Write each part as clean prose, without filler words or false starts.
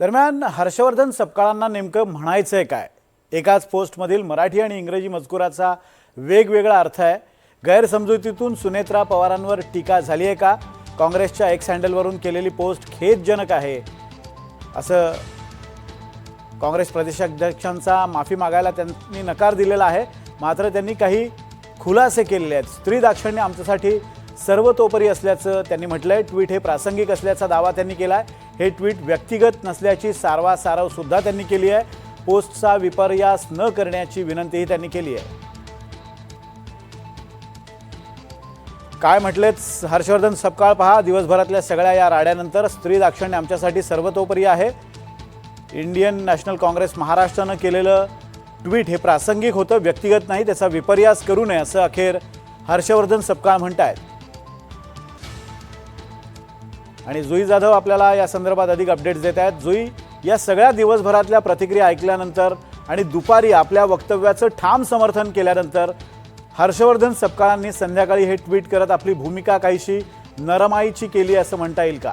दरम्यान हर्षवर्धन सपकाळांना नेमकं म्हणायचंय काय? एकाच पोस्टमधील मराठी आणि इंग्रजी मजकुराचा वेगवेगळा अर्थ आहे। गैरसमजुतीतून सुनेत्रा पवारांवर टीका झाली आहे का? काँग्रेसच्या एक्स हँडलवरून केलेली पोस्ट खेदजनक आहे असं काँग्रेस प्रदेशाध्यक्षांचा माफी मागायला त्यांनी नकार दिलेला आहे। मात्र त्यांनी काही खुलासे केलेले आहेत। स्त्री दाक्षिण्य आमच्यासाठी सर्वतोपरी असल्याचं त्यांनी म्हटलंय। ट्विट हे प्रासंगिक असल्याचा दावा त्यांनी केलाय। हे ट्विट व्यक्तिगत नसल्याची सारवासारव सुद्धा त्यांनी केली आहे। पोस्टचा विपर्यास न करण्याची विनंतीही त्यांनी केली आहे। काय म्हटलेत हर्षवर्धन सपकाळ पहा। दिवसभरातल्या सगळ्या या राड्यानंतर स्त्री दाक्षिण्य आमच्यासाठी सर्वतोपरी आहे। इंडियन नॅशनल काँग्रेस महाराष्ट्रानं केलेलं ट्विट हे प्रासंगिक होतं, व्यक्तिगत नाही। त्याचा विपर्यास करू नये असं अखेर हर्षवर्धन सपकाळ म्हणतायत। आणि जुई जाधव आपल्याला या संदर्भात अधिक अपडेट्स देत आहेत। जुई, या सगळ्या दिवसभरातल्या प्रतिक्रिया ऐकल्यानंतर आणि दुपारी आपल्या वक्तव्याचं ठाम समर्थन केल्यानंतर हर्षवर्धन सपकाळांनी संध्याकाळी हे ट्विट करत आपली भूमिका काहीशी नरमाईची केली असं म्हणता येईल का?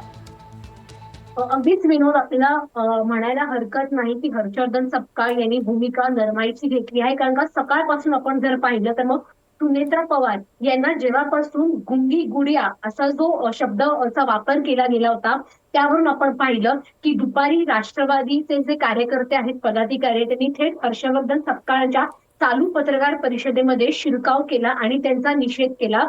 अगदीच विनोद, आपल्याला म्हणायला हरकत नाही की हर्षवर्धन सपकाळ यांनी भूमिका नरमाईची घेतली आहे। कारण का सकाळपासून आपण जर पाहिलं तर मग सुनेत्रा पवार यांना जेव्हापासून गुंगी गुडिया असा जो शब्दाचा वापर केला गेला होता, त्यावरून आपण पाहिलं की दुपारी राष्ट्रवादीचे जे कार्यकर्ते आहेत, पदाधिकारी, त्यांनी थेट हर्षवर्धन सपकाळांच्या चालू पत्रकार परिषदेमध्ये शिरकाव केला आणि त्यांचा निषेध केला।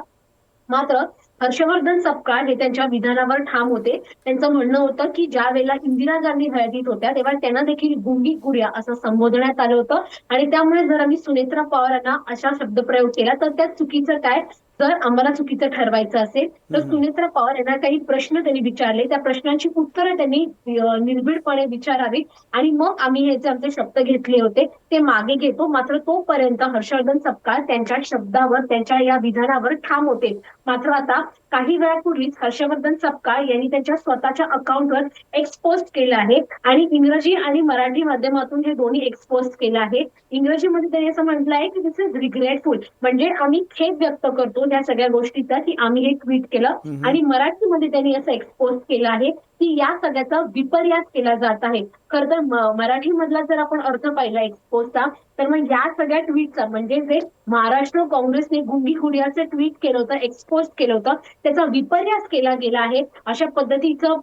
मात्र हर्षवर्धन सपकाळ हे त्यांच्या विधानावर ठाम होते। त्यांचं म्हणणं होतं की ज्या वेळेला इंदिरा गांधी हयातीत होत्या तेव्हा त्यांना देखील गुंगी गुडिया असं संबोधण्यात आलं होतं आणि त्यामुळे जर आम्ही सुनेत्रा पवारांना अशा शब्दप्रयोग केला तर त्यात चुकीचं काय? जर आम्हाला चुकीचं ठरवायचं असेल तर सुनेत्रा पवार यांना काही प्रश्न त्यांनी विचारले, त्या प्रश्नांची उत्तरं त्यांनी निर्भीडपणे विचारावी आणि मग आम्ही हे जे आमचे शब्द घेतले होते ते मागे घेतो। मात्र तोपर्यंत हर्षवर्धन सपकाळ त्यांच्या शब्दावर, त्यांच्या या विधानावर ठाम होते। मात्र आता काही वेळापूर्वीच हर्षवर्धन सपकाळ यांनी त्यांच्या स्वतःच्या अकाउंटवर एक्सपोस्ट केलं आहे आणि इंग्रजी आणि मराठी माध्यमातून हे दोन्ही एक्सपोस्ट केलं आहे। इंग्रजीमध्ये त्यांनी असं म्हटलं आहे की दिस इज रिग्रेटफुल, म्हणजे आम्ही खेद व्यक्त करतो या सगळ्या गोष्टीचा की आम्ही हे ट्विट केलं। आणि मराठीमध्ये त्यांनी असं एक्सपोज केलं आहे की या सगळ्याचा विपर्यास केला जात आहे। खरं तर मराठी मधला जर आपण अर्थ पाहिला एक्सपोजचा, तर मग या सगळ्या ट्विटचा म्हणजे जे महाराष्ट्र काँग्रेसने गुंगी गुडियाचं ट्विट केलं होतं, एक्सपोज केलं होतं, त्याचा विपर्यास केला गेला आहे अशा पद्धतीचं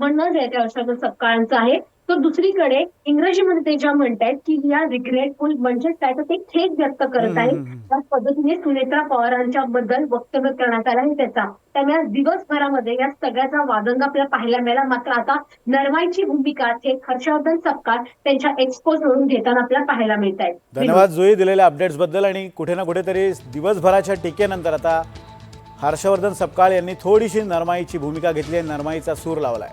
म्हणणं जे आहे त्या हर्षवर्धन सपकाळांचं आहे। तर दुसरीकडे इंग्रजीमध्ये ते ज्या म्हणतायत की या रिग्रेटफुल म्हणजे काय, तर ते खेद व्यक्त करत आहेत। त्या पद्धतीने सुनेत्रा पवारांच्या बद्दल वक्तव्य करण्यात आलं आहे त्याचा। त्यामुळे दिवसभरामध्ये या सगळ्याचा वादंग आपल्याला पाहायला मिळाला। मात्र आता नरमाईची भूमिका थेट हर्षवर्धन सपकाळ त्यांच्या एक्सपोज वरून घेताना आपल्याला पाहायला मिळत आहे। धन्यवाद जुई दिलेल्या अपडेट्स बद्दल। आणि कुठे ना कुठेतरी दिवसभराच्या टीकेनंतर आता हर्षवर्धन सपकाळ यांनी थोडीशी नरमाईची भूमिका घेतली आहे, नरमाईचा सूर लावलाय।